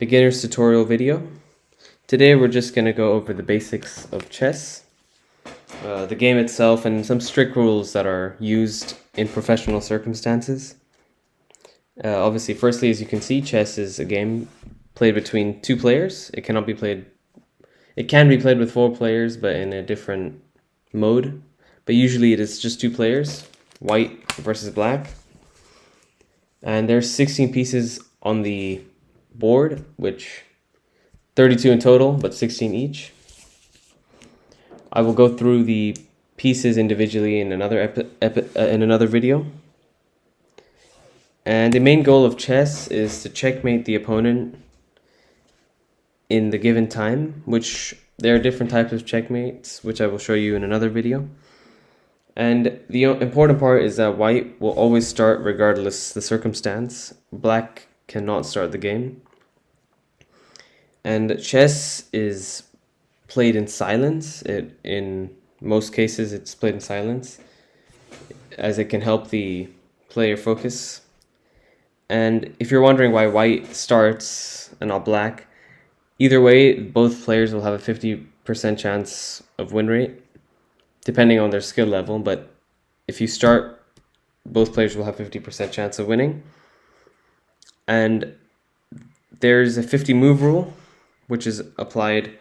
beginner's tutorial video. Today we're just going to go over the basics of chess, the game itself, and some strict rules that are used in professional circumstances. Obviously, firstly, as you can see, chess is a game played between two players. It can be played with four players, but in a different mode. But usually it is just two players, white versus black. And there's 16 pieces on the board, which 32 in total, but 16 each. I will go through the pieces individually in another video. And the main goal of chess is to checkmate the opponent in the given time, which there are different types of checkmates, which I will show you in another video. And the important part is that white will always start regardless the circumstance. Black cannot start the game. And chess is played in silence. In most cases, it's played in silence, as it can help the player focus. And if you're wondering why white starts and not black, either way, both players will have a 50% chance of win rate, depending on their skill level. But if you start, both players will have 50% chance of winning. And there's a 50 move rule, which is applied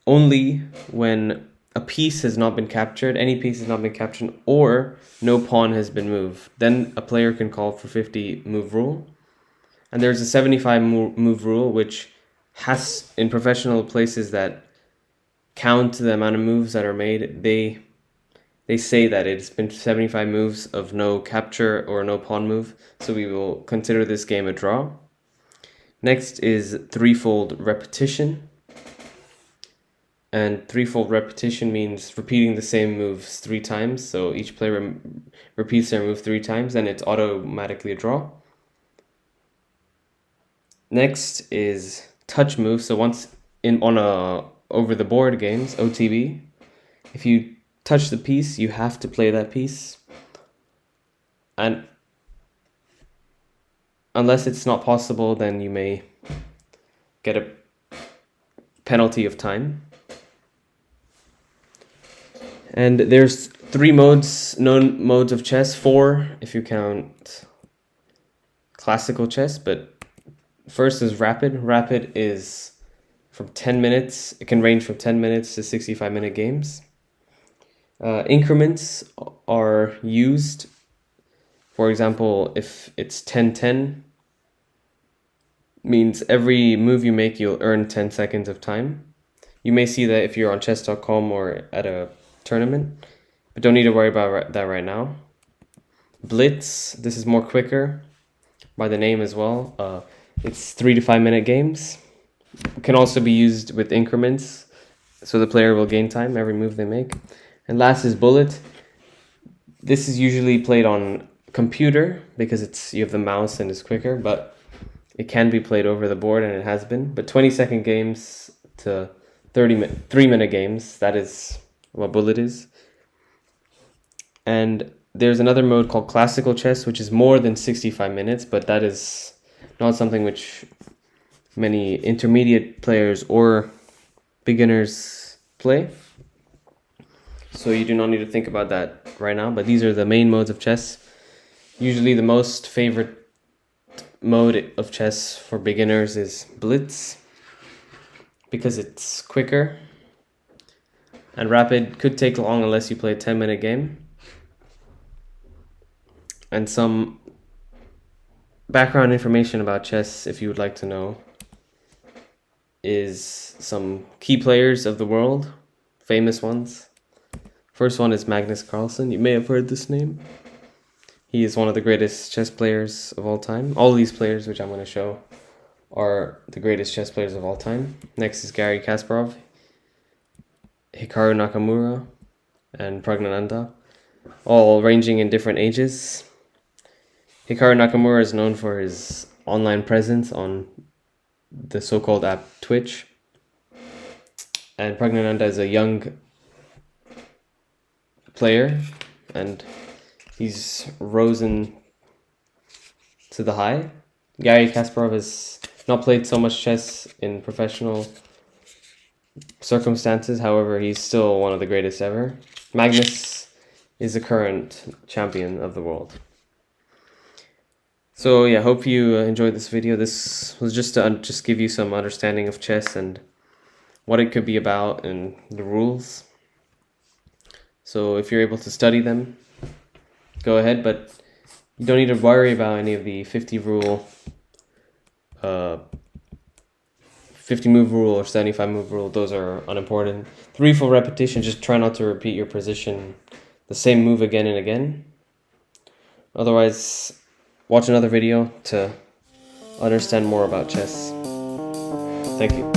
only when a piece has not been captured, any piece has not been captured, or no pawn has been moved. Then a player can call for 50 move rule. And there's a 75 move rule, which has, in professional places that count the amount of moves that are made, they say that it's been 75 moves of no capture or no pawn move, so we will consider this game a draw. Next is threefold repetition. And threefold repetition means repeating the same moves 3 times. So each player repeats their move 3 times, and it's automatically a draw. Next is touch move. So once on a over the board games, OTB, if you touch the piece, you have to play that piece. And unless it's not possible, then you may get a penalty of time. And there's 3 known modes of chess, 4 if you count classical chess, but first is rapid. Rapid is from 10 minutes. It can range from 10 minutes to 65-minute games. Increments are used. For example, if it's 10-10, means every move you make, you'll earn 10 seconds of time. You may see that if you're on chess.com or at a tournament, but don't need to worry about that right now. Blitz, this is more quicker by the name as well. It's 3 to 5 minute games. It can also be used with increments, so the player will gain time every move they make. And last is bullet. This is usually played on computer because you have the mouse and it's quicker, but it can be played over the board, and it has been. But 20-second games to 3-minute games, that is what bullet is. And there's another mode called classical chess, which is more than 65 minutes, but that is not something which many intermediate players or beginners play. So you do not need to think about that right now, but these are the main modes of chess. Usually the most favorite mode of chess for beginners is blitz, because it's quicker. And rapid could take long unless you play a 10-minute game. And some background information about chess, if you would like to know, is some key players of the world, famous ones. First one is Magnus Carlsen. You may have heard this name. He is one of the greatest chess players of all time. All these players, which I'm going to show, are the greatest chess players of all time. Next is Garry Kasparov, Hikaru Nakamura, and Praggnanandhaa, all ranging in different ages. Hikaru Nakamura is known for his online presence on the so-called app Twitch. And Praggnanandhaa is a young player, and he's risen to the high. Garry Kasparov is not played so much chess in professional circumstances. However, he's still one of the greatest ever. Magnus is the current champion of the world. So yeah, hope you enjoyed this video. This was just to just give you some understanding of chess and what it could be about and the rules. So if you're able to study them, go ahead, but you don't need to worry about any of the 50 move rule or 75 move rule. Those are unimportant. 3 full repetition, just try not to repeat your position the same move again and again. Otherwise, watch another video to understand more about chess. Thank you.